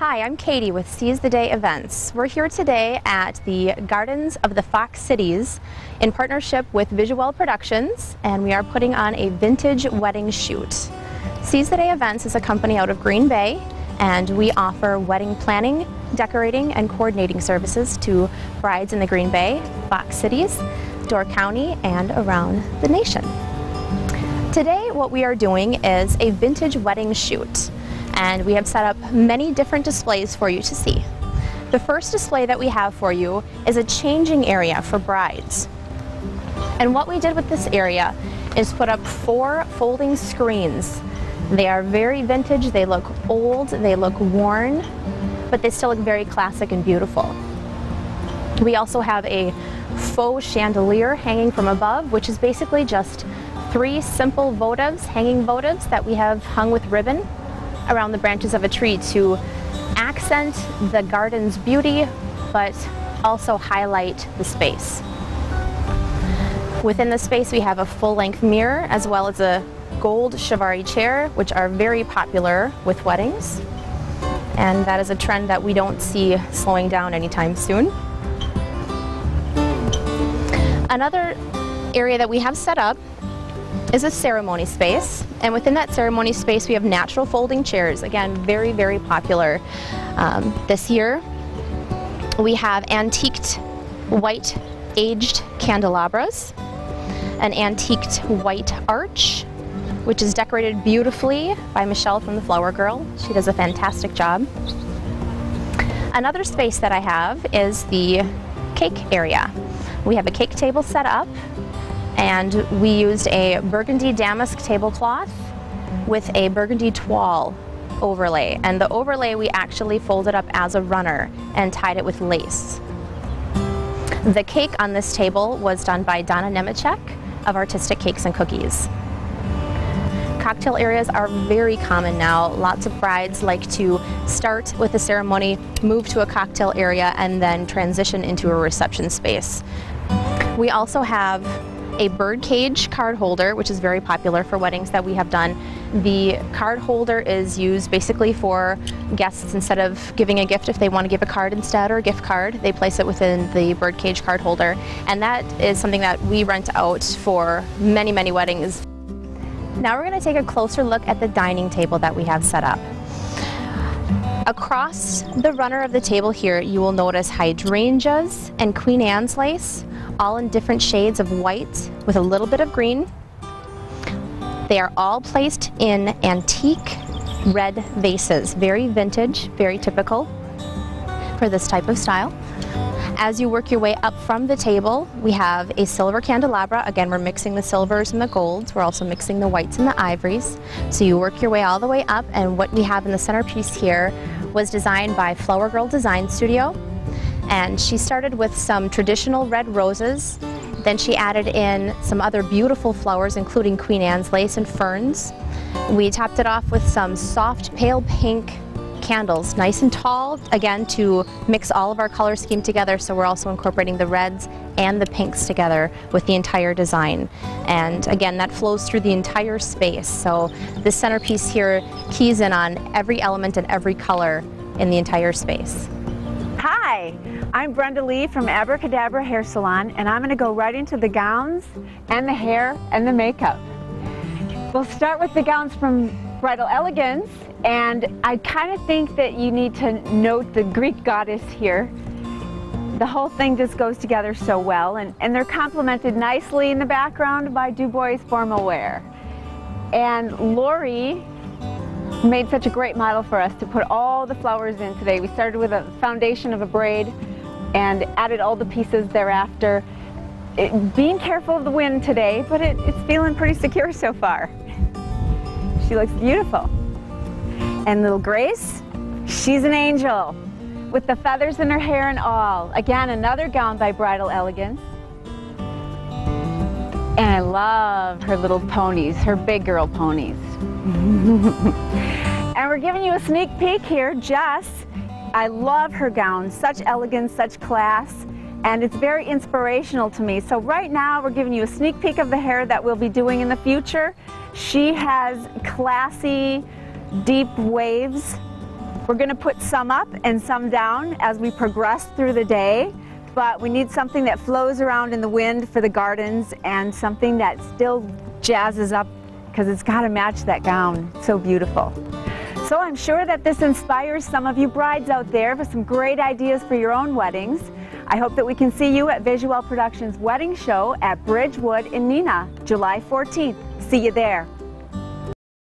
Hi, I'm Katie with Seize the Day Events. We're here today at the Gardens of the Fox Cities in partnership with Visuelle Productions, and we are putting on a vintage wedding shoot. Seize the Day Events is a company out of Green Bay, and we offer wedding planning, decorating, and coordinating services to brides in the Green Bay, Fox Cities, Door County, and around the nation. Today, what we are doing is a vintage wedding shoot, and we have set up many different displays for you to see. The first display that we have for you is a changing area for brides. And what we did with this area is put up 4 folding screens. They are very vintage, they look old, they look worn, but they still look very classic and beautiful. We also have a faux chandelier hanging from above, which is basically just 3 simple votives, hanging votives that we have hung with ribbon around the branches of a tree to accent the garden's beauty, but also highlight the space. Within the space we have a full-length mirror as well as a gold Chiavari chair, which are very popular with weddings, and that is a trend that we don't see slowing down anytime soon. Another area that we have set up is a ceremony space, and within that ceremony space we have natural folding chairs, again very, very popular. This year we have antiqued white aged candelabras, an antiqued white arch which is decorated beautifully by Michelle from the Flower Girl. She does a fantastic job. Another space that I have is the cake area. We have a cake table set up, and we used a burgundy damask tablecloth with a burgundy toile overlay, and the overlay we actually folded up as a runner and tied it with lace. The cake on this table was done by Daanen of Artistic Cakes and Cookies. Cocktail areas are very common now. Lots of brides like to start with a ceremony, move to a cocktail area, and then transition into a reception space. We also have a birdcage card holder, which is very popular for weddings that we have done. The card holder is used basically for guests, instead of giving a gift, if they want to give a card instead or a gift card, they place it within the birdcage card holder, and that is something that we rent out for many, many weddings. Now we're going to take a closer look at the dining table that we have set up. Across the runner of the table here, you will notice hydrangeas and Queen Anne's lace, all in different shades of white with a little bit of green. They are all placed in antique red vases, very vintage, very typical for this type of style. As you work your way up from the table, we have a silver candelabra. Again, we're mixing the silvers and the golds. We're also mixing the whites and the ivories. So you work your way all the way up, and what we have in the centerpiece here was designed by Flower Girl Design Studio. And she started with some traditional red roses, then she added in some other beautiful flowers, including Queen Anne's lace and ferns. We topped it off with some soft pale pink candles, nice and tall, again to mix all of our color scheme together, so we're also incorporating the reds and the pinks together with the entire design. And again, that flows through the entire space, so this centerpiece here keys in on every element and every color in the entire space. Hi, I'm Brenda Lee from Abracadabra Hair Salon, and I'm going to go right into the gowns and the hair and the makeup. We'll start with the gowns from Bridal Elegance, and I kind of think that you need to note the Greek goddess here. The whole thing just goes together so well, and they're complemented nicely in the background by Dubois formal wear. And Lori made such a great model for us to put all the flowers in today. We started with a foundation of a braid and added all the pieces thereafter. Being careful of the wind today, but it's feeling pretty secure so far. She looks beautiful. And little Grace, she's an angel with the feathers in her hair and all. Again, another gown by Bridal Elegance. And I love her little ponies, her big girl ponies. And we're giving you a sneak peek here. Jess, I love her gown, such elegance, such class, and it's very inspirational to me. So right now we're giving you a sneak peek of the hair that we'll be doing in the future. She has classy, deep waves We're going to put some up and some down as we progress through the day, but we need something that flows around in the wind for the gardens and something that still jazzes up because it's got to match that gown. It's so beautiful. So I'm sure that this inspires some of you brides out there with some great ideas for your own weddings. I hope that we can see you at Visuelle Productions Wedding Show at Bridgewood in Neenah, July 14th. See you there.